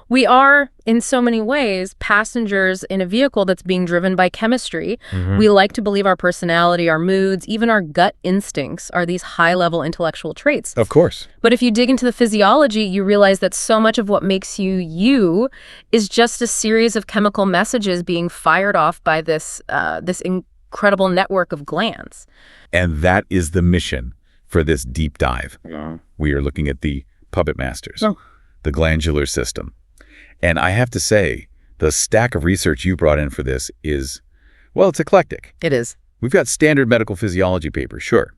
We are, in so many ways, passengers in a vehicle that's being driven by chemistry. We like to believe our personality, our moods, even our gut instincts are these high-level intellectual traits. Of course. But if you dig into the physiology, you realize that so much of what makes you you is just a series of chemical messages being fired off by this incredible network of glands. And that is the mission for this deep dive. Yeah. We are looking at the puppet masters, Oh. the glandular system. And I have to say, the stack of research you brought in for this is, well, it's eclectic. It is. We've got standard medical physiology papers, sure.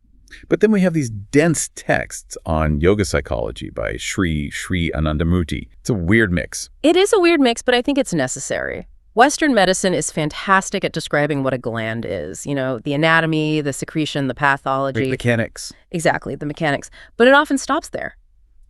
But then we have these dense texts on yoga psychology by Sri Anandamurti. It's a weird mix. It is a weird mix, but I think it's necessary. Western medicine is fantastic at describing what a gland is. You know, the anatomy, the secretion, the pathology. Mechanics. Exactly, the mechanics. But it often stops there.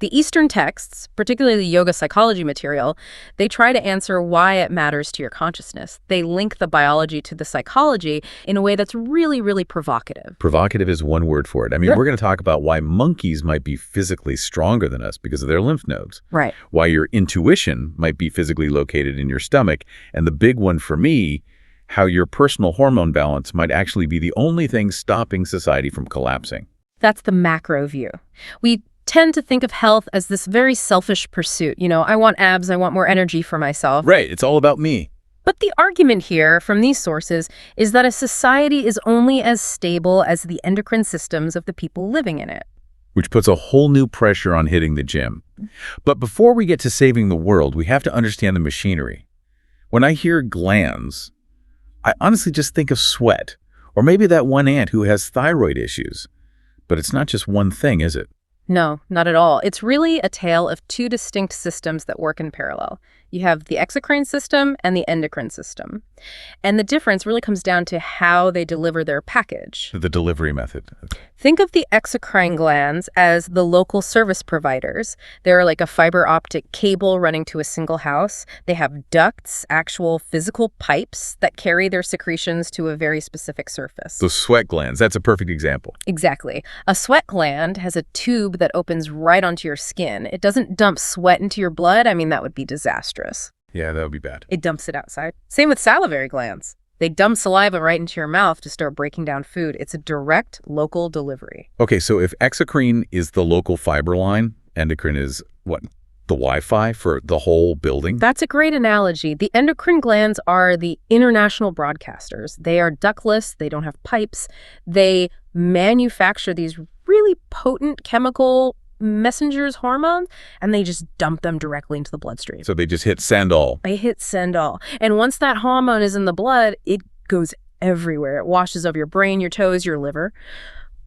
The Eastern texts, particularly the yoga psychology material, they try to answer why it matters to your consciousness. They link the biology to the psychology in a way that's really, really provocative. Provocative is one word for it. I mean, we're going to talk about why monkeys might be physically stronger than us because of their lymph nodes. Right. Why your intuition might be physically located in your stomach. And the big one for me, how your personal hormone balance might actually be the only thing stopping society from collapsing. That's the macro view. We tend to think of health as this very selfish pursuit. You know, I want abs, I want more energy for myself. Right, it's all about me. But the argument here from these sources is that a society is only as stable as the endocrine systems of the people living in it. Which puts a whole new pressure on hitting the gym. But before we get to saving the world, we have to understand the machinery. When I hear glands, I honestly just think of sweat, or maybe that one aunt who has thyroid issues. But it's not just one thing, is it? No, not at all. It's really a tale of two distinct systems that work in parallel. You have the exocrine system and the endocrine system. And the difference really comes down to how they deliver their package. The delivery method. Think of the exocrine glands as the local service providers. They're like a fiber optic cable running to a single house. They have ducts, actual physical pipes that carry their secretions to a very specific surface. The sweat glands, that's a perfect example. Exactly. A sweat gland has a tube that opens right onto your skin. It doesn't dump sweat into your blood. I mean, that would be disastrous. Yeah, that would be bad. It dumps it outside. Same with salivary glands. They dump saliva right into your mouth to start breaking down food. It's a direct local delivery. Okay, so if exocrine is the local fiber line, endocrine is what? The Wi-Fi for the whole building? That's a great analogy. The endocrine glands are the international broadcasters. They are ductless. They don't have pipes. They manufacture these really potent chemical messengers, hormones, and they just dump them directly into the bloodstream. So they just hit send all. They hit send all. And once that hormone is in the blood, it goes everywhere. It washes over your brain, your toes, your liver.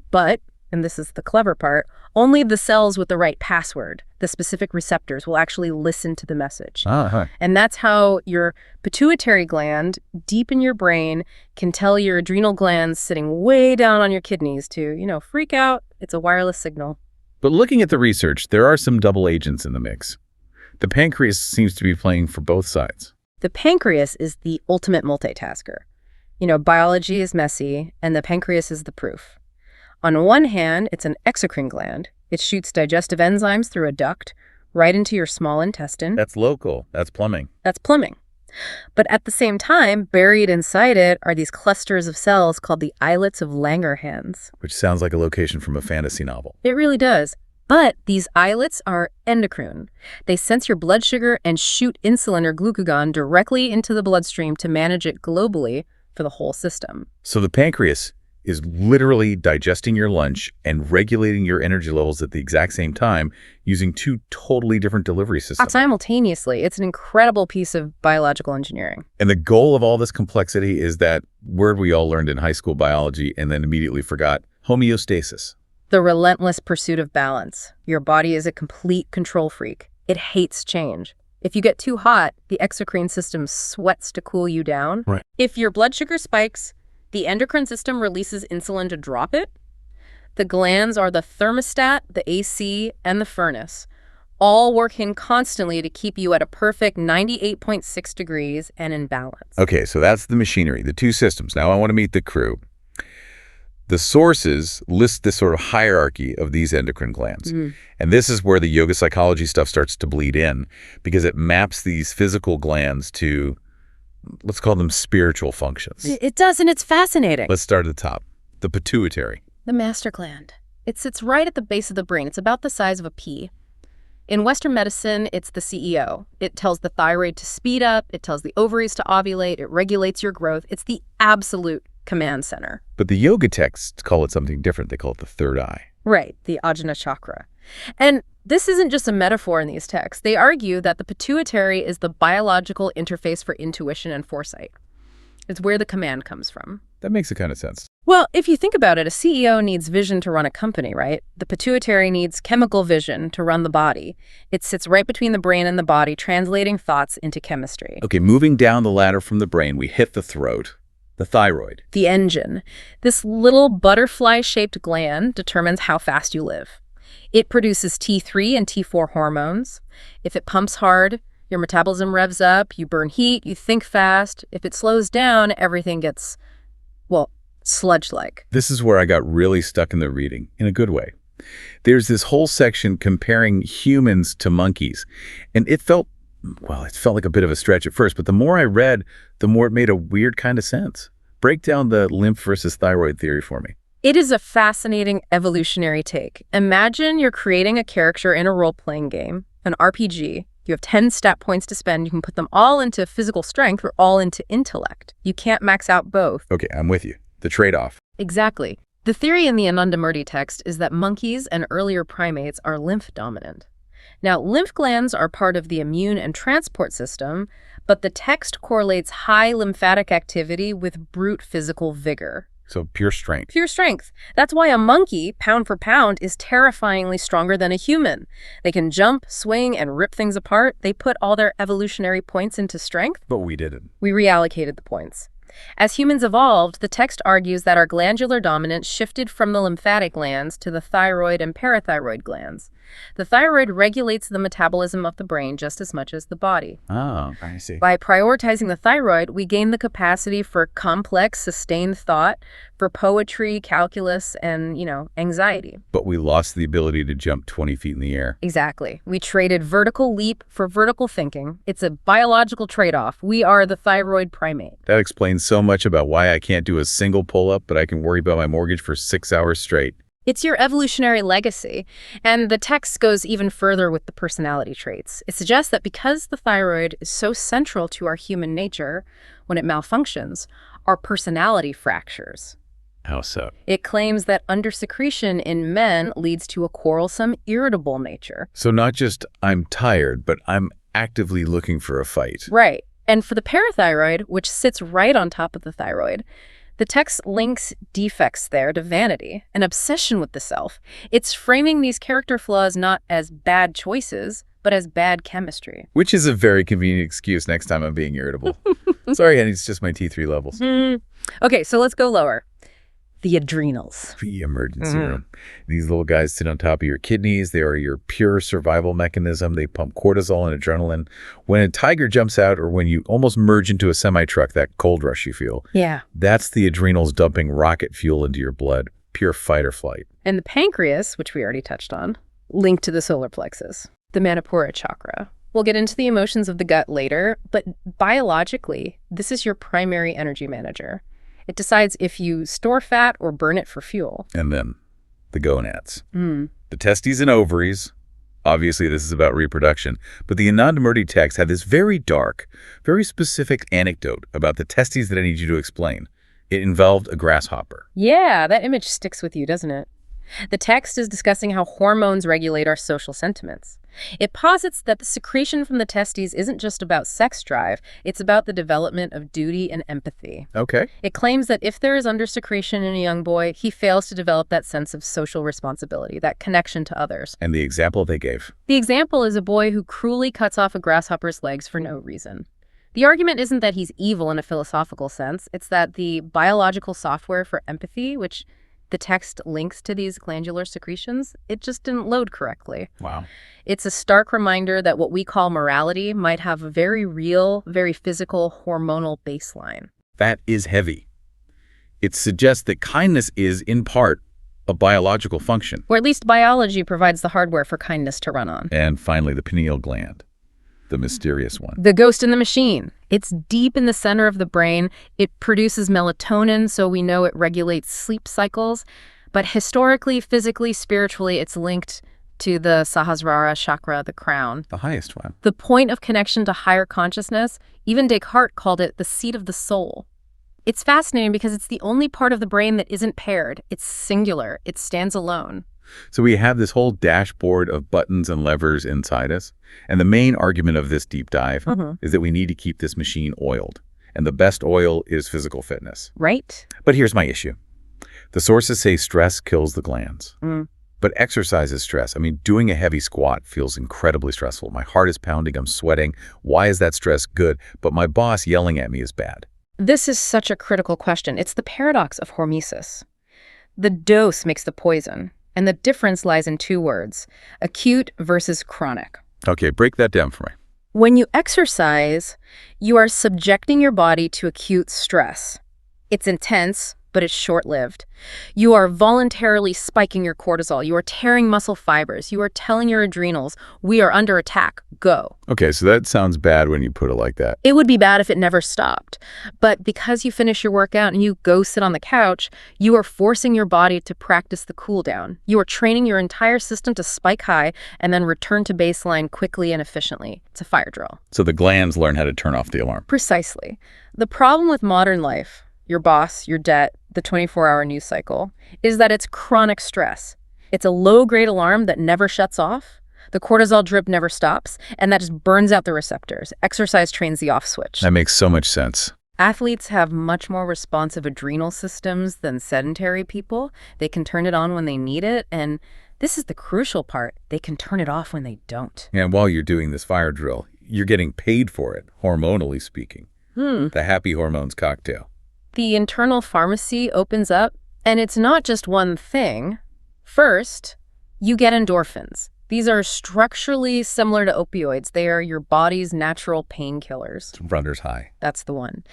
But, and this is the clever part, only the cells with the right password, the specific receptors, will actually listen to the message. And that's how your pituitary gland, deep in your brain, can tell your adrenal glands sitting way down on your kidneys to, freak out. It's a wireless signal. But looking at the research, there are some double agents in the mix. The pancreas seems to be playing for both sides. The pancreas is the ultimate multitasker. Biology is messy, and the pancreas is the proof. On one hand, it's an exocrine gland. It shoots digestive enzymes through a duct right into your small intestine. That's local. That's plumbing. That's plumbing. But at the same time, buried inside it are these clusters of cells called the islets of Langerhans. Which sounds like a location from a fantasy novel. It really does. But these islets are endocrine. They sense your blood sugar and shoot insulin or glucagon directly into the bloodstream to manage it globally for the whole system. So the pancreas is literally digesting your lunch and regulating your energy levels at the exact same time using two totally different delivery systems. Simultaneously. It's an incredible piece of biological engineering. And the goal of all this complexity is that word we all learned in high school biology and then immediately forgot, homeostasis. The relentless pursuit of balance. Your body is a complete control freak. It hates change. If you get too hot, the exocrine system sweats to cool you down. Right. If your blood sugar spikes, the endocrine system releases insulin to drop it. The glands are the thermostat, the AC, and the furnace, all working constantly to keep you at a perfect 98.6 degrees and in balance. Okay, so that's the machinery, the two systems. Now I want to meet the crew. The sources list this sort of hierarchy of these endocrine glands. And this is where the yoga psychology stuff starts to bleed in, because it maps these physical glands to, let's call them spiritual functions. It does, and it's fascinating. Let's start at the top. The pituitary. The master gland. It sits right at the base of the brain. It's about the size of a pea. In Western medicine, it's the CEO. It tells the thyroid to speed up. It tells the ovaries to ovulate. It regulates your growth. It's the absolute command center. But the yoga texts call it something different. They call it the third eye. Right, the Ajna chakra. And this isn't just a metaphor in these texts. They argue that the pituitary is the biological interface for intuition and foresight. It's where the command comes from. That makes a kind of sense. Well, if you think about it, a CEO needs vision to run a company, right? The pituitary needs chemical vision to run the body. It sits right between the brain and the body, translating thoughts into chemistry. Okay, moving down the ladder from the brain, we hit the throat. The thyroid. The engine. This little butterfly-shaped gland determines how fast you live. It produces T3 and T4 hormones. If it pumps hard, your metabolism revs up, you burn heat, you think fast. If it slows down, everything gets, well, sludge-like. This is where I got really stuck in the reading, in a good way. There's this whole section comparing humans to monkeys, and it felt like a bit of a stretch at first, but the more I read, the more it made a weird kind of sense. Break down the lymph versus thyroid theory for me. It is a fascinating evolutionary take. Imagine you're creating a character in a role-playing game, an RPG. You have 10 stat points to spend. You can put them all into physical strength or all into intellect. You can't max out both. Okay, I'm with you. The trade-off. Exactly. The theory in the Anandamurti text is that monkeys and earlier primates are lymph-dominant. Now, lymph glands are part of the immune and transport system, but the text correlates high lymphatic activity with brute physical vigor. So pure strength. Pure strength. That's why a monkey, pound for pound, is terrifyingly stronger than a human. They can jump, swing, and rip things apart. They put all their evolutionary points into strength. But we didn't. We reallocated the points. As humans evolved, the text argues that our glandular dominance shifted from the lymphatic glands to the thyroid and parathyroid glands. The thyroid regulates the metabolism of the brain just as much as the body. Oh, I see. By prioritizing the thyroid, we gain the capacity for complex, sustained thought, for poetry, calculus, and, anxiety. But we lost the ability to jump 20 feet in the air. Exactly. We traded vertical leap for vertical thinking. It's a biological trade-off. We are the thyroid primate. That explains so much about why I can't do a single pull-up, but I can worry about my mortgage for 6 hours straight. It's your evolutionary legacy, and the text goes even further with the personality traits. It suggests that because the thyroid is so central to our human nature, when it malfunctions, our personality fractures. How so? It claims that undersecretion in men leads to a quarrelsome, irritable nature. So not just I'm tired, but I'm actively looking for a fight. Right. And for the parathyroid, which sits right on top of the thyroid, the text links defects there to vanity, an obsession with the self. It's framing these character flaws not as bad choices, but as bad chemistry. Which is a very convenient excuse next time I'm being irritable. Sorry, honey, it's just my T3 levels. Okay, so let's go lower. The adrenals. The emergency room. These little guys sit on top of your kidneys. They are your pure survival mechanism. They pump cortisol and adrenaline. When a tiger jumps out or when you almost merge into a semi-truck, that cold rush you feel, that's the adrenals dumping rocket fuel into your blood. Pure fight or flight. And the pancreas, which we already touched on, linked to the solar plexus, the Manipura chakra. We'll get into the emotions of the gut later, but biologically, this is your primary energy manager. It decides if you store fat or burn it for fuel. And then the gonads. The testes and ovaries. Obviously, this is about reproduction. But the Anandamurti text had this very dark, very specific anecdote about the testes that I need you to explain. It involved a grasshopper. Yeah, that image sticks with you, doesn't it? The text is discussing how hormones regulate our social sentiments. It posits that the secretion from the testes isn't just about sex drive, it's about the development of duty and empathy. Okay. It claims that if there is undersecretion in a young boy, he fails to develop that sense of social responsibility, that connection to others. And the example they gave? The example is a boy who cruelly cuts off a grasshopper's legs for no reason. The argument isn't that he's evil in a philosophical sense, it's that the biological software for empathy, which the text links to these glandular secretions, it just didn't load correctly. Wow. It's a stark reminder that what we call morality might have a very real, very physical hormonal baseline. That is heavy. It suggests that kindness is, in part, a biological function. Or at least biology provides the hardware for kindness to run on. And finally, the pineal gland, the mysterious one. The ghost in the machine. It's deep in the center of the brain. It produces melatonin, so we know it regulates sleep cycles. But historically, physically, spiritually, it's linked to the Sahasrara chakra, the crown. The highest one. The point of connection to higher consciousness, even Descartes called it the seat of the soul. It's fascinating because it's the only part of the brain that isn't paired. It's singular. It stands alone. So we have this whole dashboard of buttons and levers inside us. And the main argument of this deep dive is that we need to keep this machine oiled. And the best oil is physical fitness. Right? But here's my issue. The sources say stress kills the glands. But exercise is stress. I mean, doing a heavy squat feels incredibly stressful. My heart is pounding, I'm sweating. Why is that stress good? But my boss yelling at me is bad. This is such a critical question. It's the paradox of hormesis. The dose makes the poison, and the difference lies in two words: acute versus chronic. Okay, break that down for me. When you exercise, you are subjecting your body to acute stress. It's intense, but it's short-lived. You are voluntarily spiking your cortisol. You are tearing muscle fibers. You are telling your adrenals, we are under attack, go. Okay, so that sounds bad when you put it like that. It would be bad if it never stopped. But because you finish your workout and you go sit on the couch, you are forcing your body to practice the cool down. You are training your entire system to spike high and then return to baseline quickly and efficiently. It's a fire drill. So the glands learn how to turn off the alarm. Precisely. The problem with modern life, your boss, your debt, the 24-hour news cycle, is that it's chronic stress. It's a low-grade alarm that never shuts off. The cortisol drip never stops, and that just burns out the receptors. Exercise trains the off switch. That makes so much sense. Athletes have much more responsive adrenal systems than sedentary people. They can turn it on when they need it, and this is the crucial part. They can turn it off when they don't. And while you're doing this fire drill, you're getting paid for it, hormonally speaking. The happy hormones cocktail. The internal pharmacy opens up, and it's not just one thing. First, you get endorphins. These are structurally similar to opioids. They are your body's natural painkillers. Runner's high. That's the one.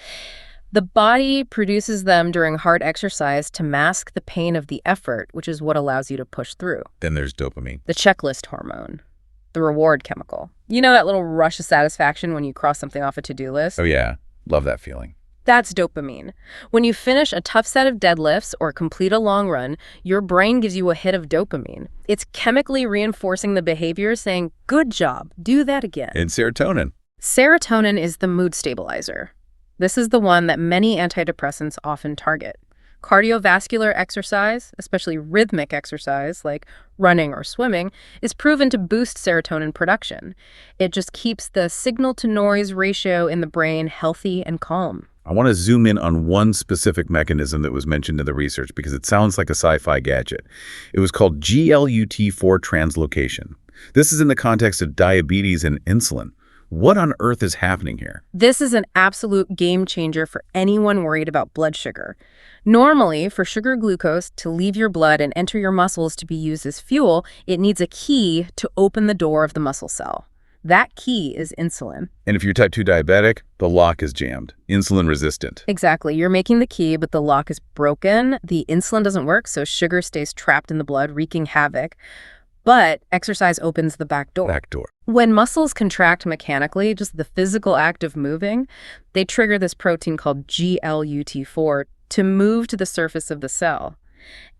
The body produces them during hard exercise to mask the pain of the effort, which is what allows you to push through. Then there's dopamine. The checklist hormone, the reward chemical. You know that little rush of satisfaction when you cross something off a to-do list? Oh yeah, love that feeling. That's dopamine. When you finish a tough set of deadlifts or complete a long run, your brain gives you a hit of dopamine. It's chemically reinforcing the behavior, saying, good job, do that again. And serotonin. Serotonin is the mood stabilizer. This is the one that many antidepressants often target. Cardiovascular exercise, especially rhythmic exercise like running or swimming, is proven to boost serotonin production. It just keeps the signal-to-noise ratio in the brain healthy and calm. I want to zoom in on one specific mechanism that was mentioned in the research because it sounds like a sci-fi gadget. It was called GLUT4 translocation. This is in the context of diabetes and insulin. What on earth is happening here? This is an absolute game changer for anyone worried about blood sugar. Normally, for sugar glucose to leave your blood and enter your muscles to be used as fuel, it needs a key to open the door of the muscle cell. That key is insulin. And if you're type 2 diabetic, the lock is jammed. Insulin resistant. Exactly. You're making the key, but the lock is broken. The insulin doesn't work, so sugar stays trapped in the blood, wreaking havoc. But exercise opens the back door. Back door. When muscles contract mechanically, just the physical act of moving, they trigger this protein called GLUT4 to move to the surface of the cell.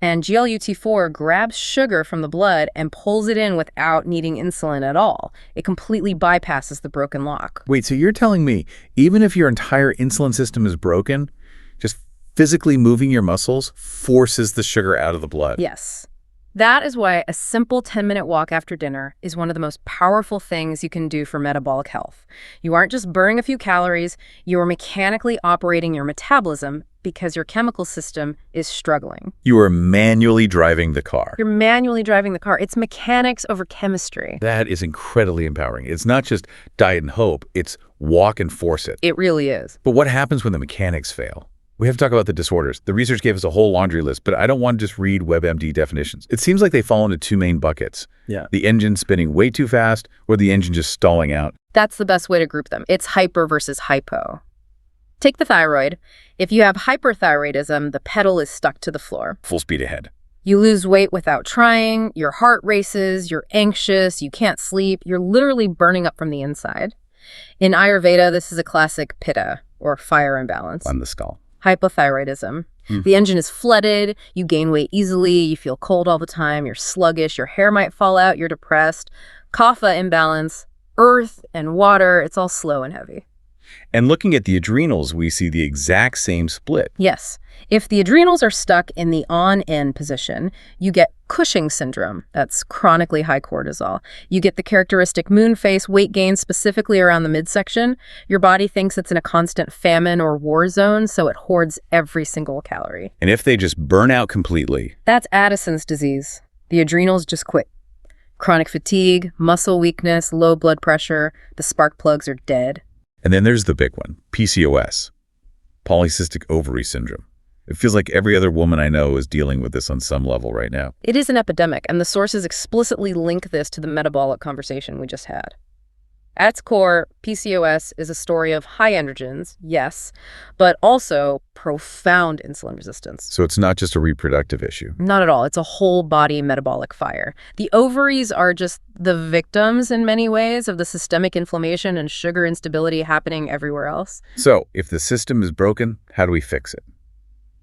And GLUT4 grabs sugar from the blood and pulls it in without needing insulin at all. It completely bypasses the broken lock. Wait, so you're telling me even if your entire insulin system is broken, just physically moving your muscles forces the sugar out of the blood? Yes. That is why a simple 10-minute walk after dinner is one of the most powerful things you can do for metabolic health. You aren't just burning a few calories, you are mechanically operating your metabolism because your chemical system is struggling. You are manually driving the car. You're manually driving the car. It's mechanics over chemistry. That is incredibly empowering. It's not just diet and hope, it's walk and force it. It really is. But what happens when the mechanics fail? We have to talk about the disorders. The research gave us a whole laundry list, but I don't want to just read WebMD definitions. It seems like they fall into two main buckets. Yeah. The engine spinning way too fast or the engine just stalling out. That's the best way to group them. It's hyper versus hypo. Take the thyroid. If you have hyperthyroidism, the pedal is stuck to the floor. Full speed ahead. You lose weight without trying, your heart races, you're anxious, you can't sleep, you're literally burning up from the inside. In Ayurveda, this is a classic pitta, or fire imbalance. On the skull. Hypothyroidism. The engine is flooded, you gain weight easily, you feel cold all the time, you're sluggish, your hair might fall out, you're depressed. Kapha imbalance, earth and water, it's all slow and heavy. And looking at the adrenals, we see the exact same split. Yes. If the adrenals are stuck in the on-end position, you get Cushing syndrome. That's chronically high cortisol. You get the characteristic moon face, weight gain specifically around the midsection. Your body thinks it's in a constant famine or war zone, so it hoards every single calorie. And if they just burn out completely, that's Addison's disease. The adrenals just quit. Chronic fatigue, muscle weakness, low blood pressure, the spark plugs are dead. And then there's the big one, PCOS, polycystic ovary syndrome. It feels like every other woman I know is dealing with this on some level right now. It is an epidemic, and the sources explicitly link this to the metabolic conversation we just had. At its core, PCOS is a story of high androgens, yes, but also profound insulin resistance. So it's not just a reproductive issue. Not at all. It's a whole body metabolic fire. The ovaries are just the victims in many ways of the systemic inflammation and sugar instability happening everywhere else. So if the system is broken, how do we fix it?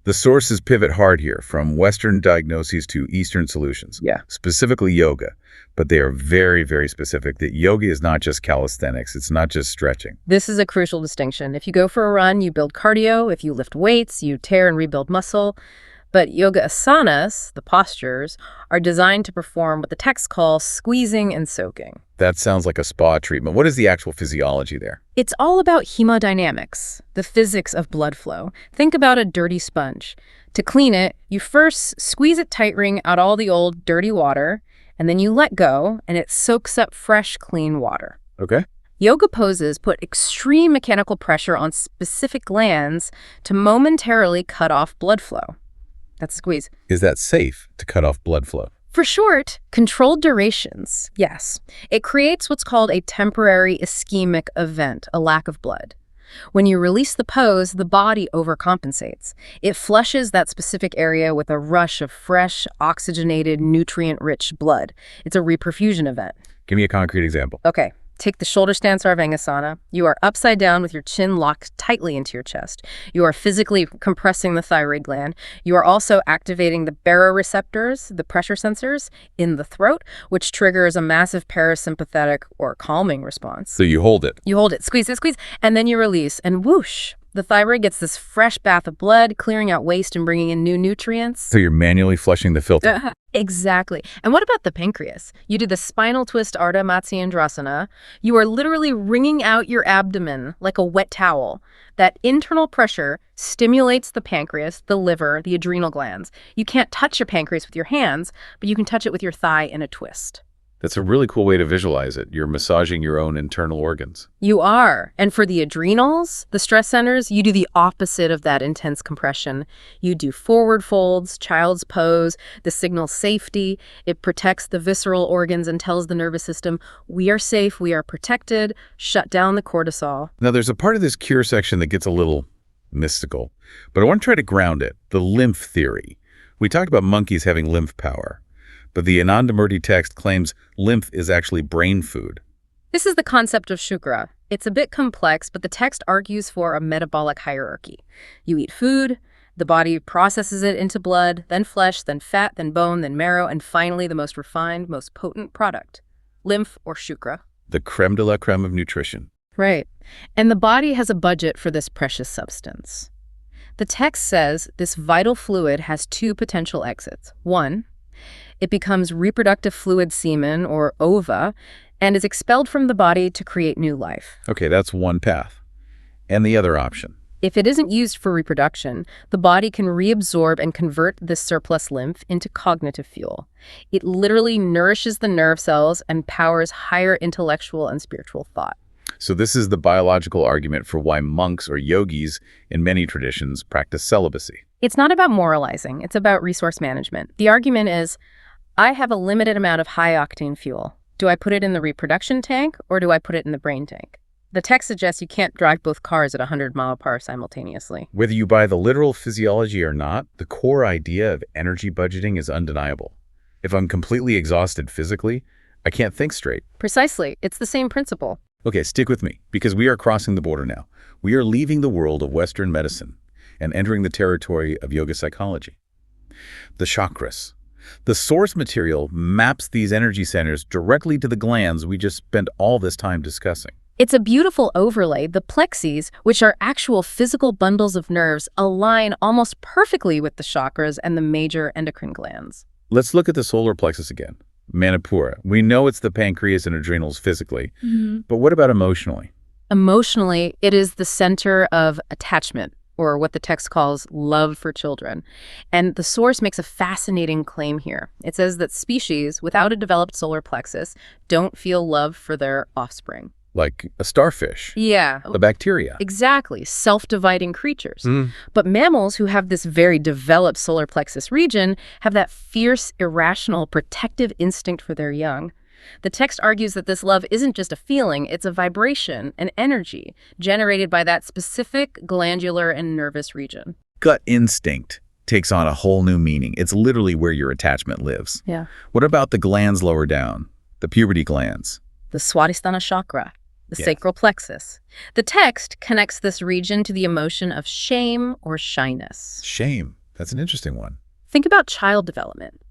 The sources pivot hard here, from Western diagnoses to Eastern solutions. Yeah. Specifically yoga, but they are very, very specific that yoga is not just calisthenics. It's not just stretching. This is a crucial distinction. If you go for a run, you build cardio. If you lift weights, you tear and rebuild muscle. But yoga asanas, the postures, are designed to perform what the texts call squeezing and soaking. That sounds like a spa treatment. What is the actual physiology there? It's all about hemodynamics, the physics of blood flow. Think about a dirty sponge. To clean it, you first squeeze it tight, wring out all the old dirty water, and then you let go, and it soaks up fresh, clean water. Okay. Yoga poses put extreme mechanical pressure on specific glands to momentarily cut off blood flow. That's a squeeze. Is that safe to cut off blood flow? For short, controlled durations, yes. It creates what's called a temporary ischemic event, a lack of blood. When you release the pose, the body overcompensates. It flushes that specific area with a rush of fresh, oxygenated, nutrient-rich blood. It's a reperfusion event. Give me a concrete example. Okay. Take the shoulder stance Sarvangasana. You are upside down with your chin locked tightly into your chest. You are physically compressing the thyroid gland. You are also activating the baroreceptors, the pressure sensors, in the throat, which triggers a massive parasympathetic or calming response. So you hold it. You hold it, squeeze, and then you release, and whoosh. The thyroid gets this fresh bath of blood, clearing out waste and bringing in new nutrients. So you're manually flushing the filter. Exactly. And what about the pancreas? You do the spinal twist Ardha Matsyendrasana. You are literally wringing out your abdomen like a wet towel. That internal pressure stimulates the pancreas, the liver, the adrenal glands. You can't touch your pancreas with your hands, but you can touch it with your thigh in a twist. That's a really cool way to visualize it. You're massaging your own internal organs. You are. And for the adrenals, the stress centers, you do the opposite of that intense compression. You do forward folds, child's pose. This signals safety. It protects the visceral organs and tells the nervous system, we are safe, we are protected, shut down the cortisol. Now, there's a part of this cure section that gets a little mystical, but I want to try to ground it. The lymph theory. We talked about monkeys having lymph power. But the Anandamurti text claims lymph is actually brain food. This is the concept of shukra. It's a bit complex, but the text argues for a metabolic hierarchy. You eat food, the body processes it into blood, then flesh, then fat, then bone, then marrow, and finally the most refined, most potent product, lymph or shukra. The creme de la creme of nutrition. Right. And the body has a budget for this precious substance. The text says this vital fluid has two potential exits. One, it becomes reproductive fluid semen, or ova, and is expelled from the body to create new life. Okay, that's one path. And the other option? If it isn't used for reproduction, the body can reabsorb and convert this surplus lymph into cognitive fuel. It literally nourishes the nerve cells and powers higher intellectual and spiritual thought. So this is the biological argument for why monks or yogis in many traditions practice celibacy. It's not about moralizing, it's about resource management. The argument is, I have a limited amount of high-octane fuel. Do I put it in the reproduction tank or do I put it in the brain tank? The text suggests you can't drive both cars at 100-mile-per-hour simultaneously. Whether you buy the literal physiology or not, the core idea of energy budgeting is undeniable. If I'm completely exhausted physically, I can't think straight. Precisely. It's the same principle. Okay, stick with me, because we are crossing the border now. We are leaving the world of Western medicine and entering the territory of yoga psychology. The chakras. The source material maps these energy centers directly to the glands we just spent all this time discussing. It's a beautiful overlay. The plexis, which are actual physical bundles of nerves, align almost perfectly with the chakras and the major endocrine glands. Let's look at the solar plexus again. Manipura. We know it's the pancreas and adrenals physically, but what about emotionally? Emotionally, it is the center of attachment, or what the text calls love for children. And the source makes a fascinating claim here. It says that species without a developed solar plexus don't feel love for their offspring. Like a starfish, Yeah, a bacteria. exactly. Self-dividing creatures. But mammals who have this very developed solar plexus region have that fierce, irrational, protective instinct for their young. The text argues that this love isn't just a feeling, it's a vibration, an energy, generated by that specific glandular and nervous region. Gut instinct takes on a whole new meaning. It's literally where your attachment lives. Yeah. What about the glands lower down, the puberty glands? The Swadhisthana chakra, the Yes. sacral plexus. The text connects this region to the emotion of shame or shyness. Shame. That's an interesting one. Think about child development.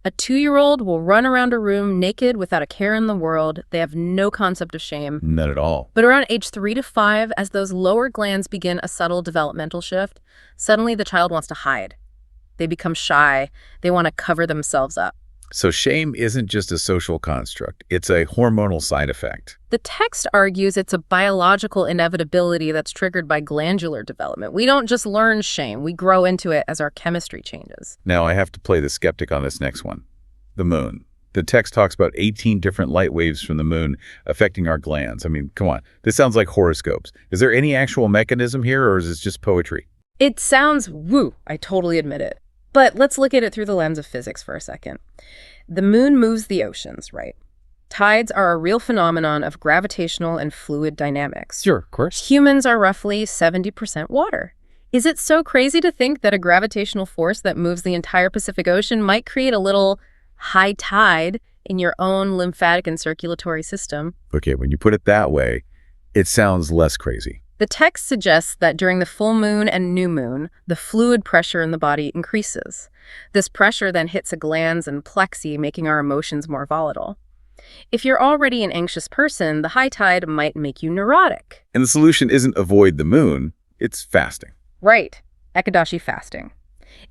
A 2-year-old will run around a room naked without a care in the world. They have no concept of shame. Not at all. But around age 3 to 5, as those lower glands begin a subtle developmental shift, suddenly the child wants to hide. They become shy. They want to cover themselves up. So shame isn't just a social construct. It's a hormonal side effect. The text argues it's a biological inevitability that's triggered by glandular development. We don't just learn shame. We grow into it as our chemistry changes. Now I have to play the skeptic on this next one. The moon. The text talks about 18 different light waves from the moon affecting our glands. I mean, come on. This sounds like horoscopes. Is there any actual mechanism here, or is this just poetry? It sounds woo, I totally admit it. But let's look at it through the lens of physics for a second. The moon moves the oceans, right? Tides are a real phenomenon of gravitational and fluid dynamics. Sure, of course. Humans are roughly 70% water. Is it so crazy to think that a gravitational force that moves the entire Pacific Ocean might create a little high tide in your own lymphatic and circulatory system? Okay, when you put it that way, it sounds less crazy. The text suggests that during the full moon and new moon, the fluid pressure in the body increases. This pressure then hits the glands and plexi, making our emotions more volatile. If you're already an anxious person, the high tide might make you neurotic. And the solution isn't avoid the moon, it's fasting. Right, Ekadashi fasting.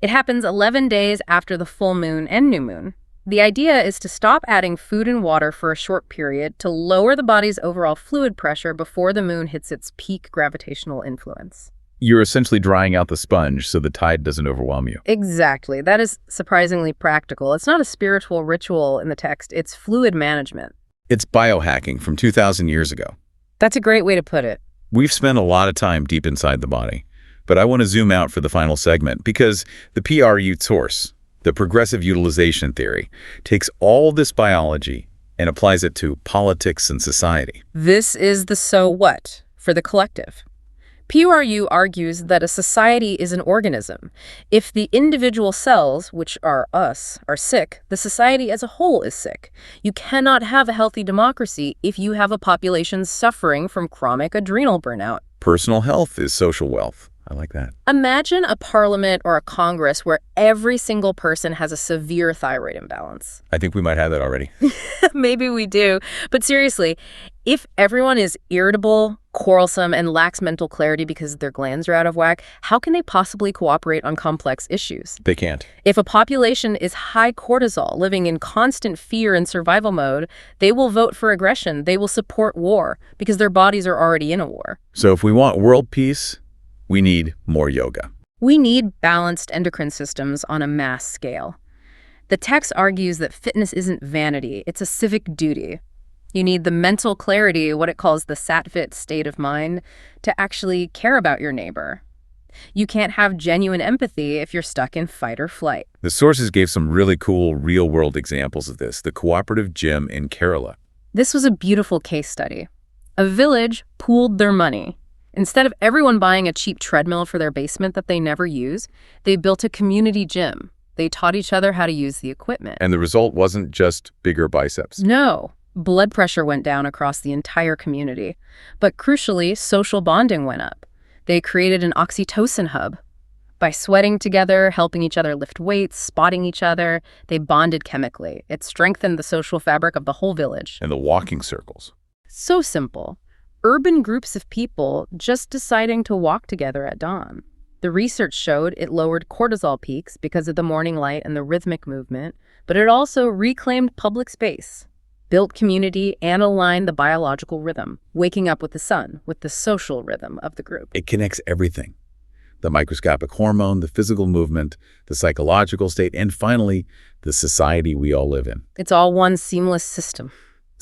It happens 11 days after the full moon and new moon. The idea is to stop adding food and water for a short period to lower the body's overall fluid pressure before the moon hits its peak gravitational influence. You're essentially drying out the sponge so the tide doesn't overwhelm you. Exactly. That is surprisingly practical. It's not a spiritual ritual in the text. It's fluid management. It's biohacking from 2,000 years ago. That's a great way to put it. We've spent a lot of time deep inside the body, but I want to zoom out for the final segment because the PRU source, the progressive utilization theory, takes all this biology and applies it to politics and society. This is the so what for the collective. PRU argues that a society is an organism. If the individual cells, which are us, are sick, the society as a whole is sick. You cannot have a healthy democracy if you have a population suffering from chronic adrenal burnout. Personal health is social wealth. I like that. Imagine a parliament or a Congress where every single person has a severe thyroid imbalance. I think we might have that already. Maybe we do. But seriously, if everyone is irritable, quarrelsome, and lacks mental clarity because their glands are out of whack, how can they possibly cooperate on complex issues? They can't. If a population is high cortisol, living in constant fear and survival mode, they will vote for aggression. They will support war because their bodies are already in a war. So if we want world peace, we need more yoga. We need balanced endocrine systems on a mass scale. The text argues that fitness isn't vanity, it's a civic duty. You need the mental clarity, what it calls the sattvic state of mind, to actually care about your neighbor. You can't have genuine empathy if you're stuck in fight or flight. The sources gave some really cool real-world examples of this. The cooperative gym in Kerala. This was a beautiful case study. A village pooled their money. Instead of everyone buying a cheap treadmill for their basement that they never use, they built a community gym. They taught each other how to use the equipment. And the result wasn't just bigger biceps. No. Blood pressure went down across the entire community. But crucially, social bonding went up. They created an oxytocin hub. By sweating together, helping each other lift weights, spotting each other, they bonded chemically. It strengthened the social fabric of the whole village. And the walking circles. So simple. Urban groups of people just deciding to walk together at dawn. The research showed it lowered cortisol peaks because of the morning light and the rhythmic movement, but it also reclaimed public space, built community, and aligned the biological rhythm, waking up with the sun, with the social rhythm of the group. It connects everything. The microscopic hormone, the physical movement, the psychological state, and finally, the society we all live in. It's all one seamless system.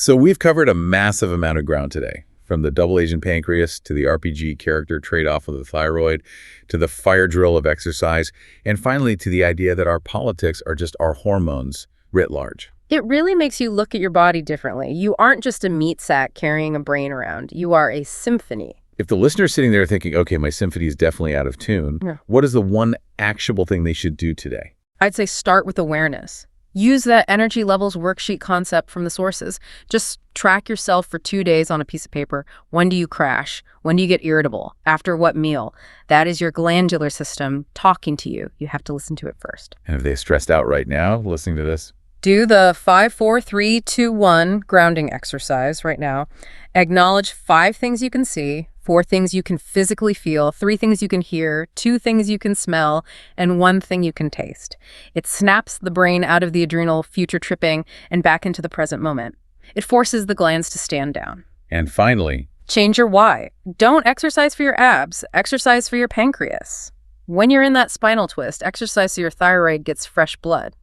So we've covered a massive amount of ground today, from the double agent pancreas to the RPG character trade-off of the thyroid, to the fire drill of exercise, and finally to the idea that our politics are just our hormones writ large. It really makes you look at your body differently. You aren't just a meat sack carrying a brain around. You are a symphony. If the listener's sitting there thinking, okay, my symphony is definitely out of tune, What is the one actionable thing they should do today? I'd say start with awareness. Use that energy levels worksheet concept from the sources. Just track yourself for 2 days on a piece of paper. When do you crash? When do you get irritable? After what meal? That is your glandular system talking to you. You have to listen to it first. And if they're stressed out right now listening to this? Do the 5, 4, 3, 2, 1 grounding exercise right now. Acknowledge 5 things you can see, 4 things you can physically feel, 3 things you can hear, 2 things you can smell, and 1 thing you can taste. It snaps the brain out of the adrenal future tripping and back into the present moment. It forces the glands to stand down. And finally, change your why. Don't exercise for your abs, exercise for your pancreas. When you're in that spinal twist, exercise so your thyroid gets fresh blood.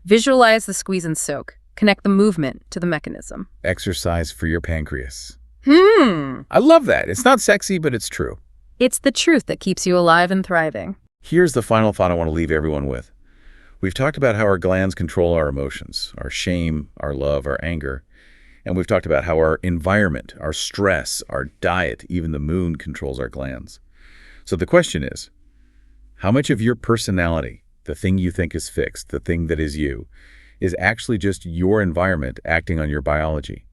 Visualize the squeeze and soak. Connect the movement to the mechanism. Exercise for your pancreas. I love that. It's not sexy, but it's true. It's the truth that keeps you alive and thriving. Here's the final thought I want to leave everyone with. We've talked about how our glands control our emotions, our shame, our love, our anger. And we've talked about how our environment, our stress, our diet, even the moon controls our glands. So the question is, how much of your personality, the thing you think is fixed, the thing that is you, is actually just your environment acting on your biology?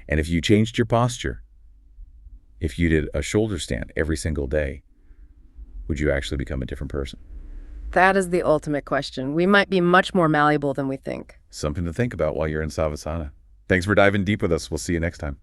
And if you changed your posture, if you did a shoulder stand every single day, would you actually become a different person? That is the ultimate question. We might be much more malleable than we think. Something to think about while you're in Savasana. Thanks for diving deep with us. We'll see you next time.